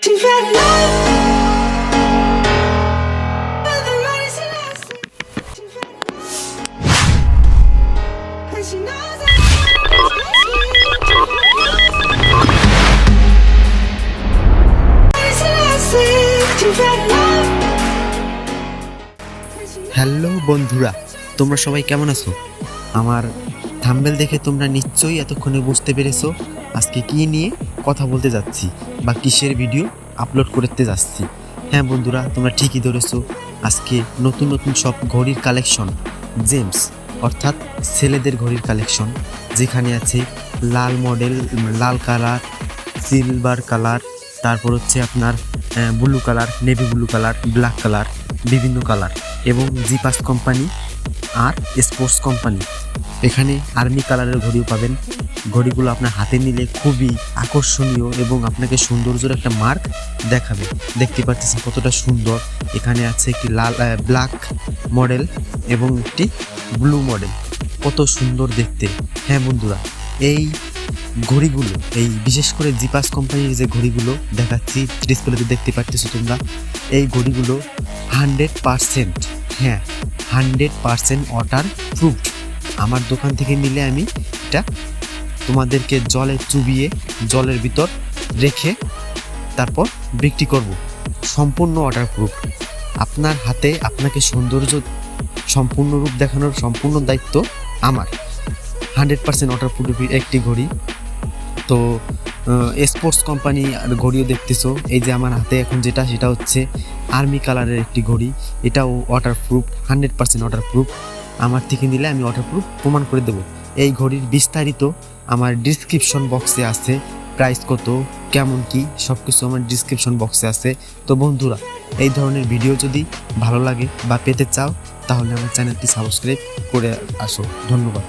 Hello বন্ধুরা, তোমরা সবাই কেমন আছো? আমার থাম্বনেল দেখে তোমরা নিশ্চয়ই এতক্ষণে বুঝতে পেরেছো আজকে কি নিয়ে কথা বলতে যাচ্ছি বা কিসের ভিডিও আপলোড করতে যাচ্ছি। হ্যাঁ বন্ধুরা, তোমরা ঠিকই ধরেছো। আজকে নতুন নতুন সব ঘড়ির কালেকশন, জেমস অর্থাৎ ছেলেদের ঘড়ির কালেকশন, যেখানে আছে লাল মডেল, লাল কালার, সিলভার কালার, তারপর হচ্ছে আপনার blue colour, navy blue colour, black colour, বিভিন্ন কালার এবং জিপাস কোম্পানি আর স্পোর্টস কোম্পানি। এখানে আর্মি কালারের ঘড়িও পাবেন। ঘড়িগুলো আপনার হাতে নিলে খুবই আকর্ষণীয় এবং আপনাকে সৌন্দর্যের একটা মার্ক দেখাবে। দেখতে পাচ্ছেন কতটা সুন্দর। এখানে আছে একটি লাল ব্ল্যাক মডেল এবং একটি ব্লু মডেল, কত সুন্দর দেখতে। হ্যাঁ বন্ধুরা, এই ঘড়িগুলো, এই বিশেষ করে জিপাস কোম্পানির যে ঘড়িগুলো দেখাচ্ছি ডিসপ্লেতে দেখতে পাচ্ছো তোমরা, এই ঘড়িগুলো 100%, হ্যাঁ 100% ওয়াটার প্রুফ। আমার দোকান থেকে নিলে আমি এটা তোমাদেরকে জলে চুবিয়ে জলের ভিতর রেখে তারপর বিক্রি করব। সম্পূর্ণ ওয়াটার প্রুফ। আপনার হাতে আপনাকে সৌন্দর্য সম্পূর্ণ রূপ দেখানোর সম্পূর্ণ দায়িত্ব আমার। 100% ওয়াটার প্রুফ একটি ঘড়ি। তো স্পোর্টস কোম্পানি আর ঘড়িও দেখতেছো। এই যে আমার হাতে এখন যেটা, সেটা হচ্ছে আর্মি কালারের একটি ঘড়ি। এটাও ওয়াটার প্রুফ, 100% ওয়াটার প্রুফ। আমার থেকে নিলে আমি ওয়াটার প্রুফ প্রমাণ করে দেবো। এই ঘড়ির বিস্তারিত আমার ডিসক্রিপশন বক্সে আছে। প্রাইস কত, কেমন কি, সব কিছু আমার ডিসক্রিপশন বক্সে আছে। তো বন্ধুরা, এই ধরনের ভিডিও যদি ভালো লাগে বা পেতে চাও তাহলে আমার চ্যানেলটি সাবস্ক্রাইব করে আসো। ধন্যবাদ।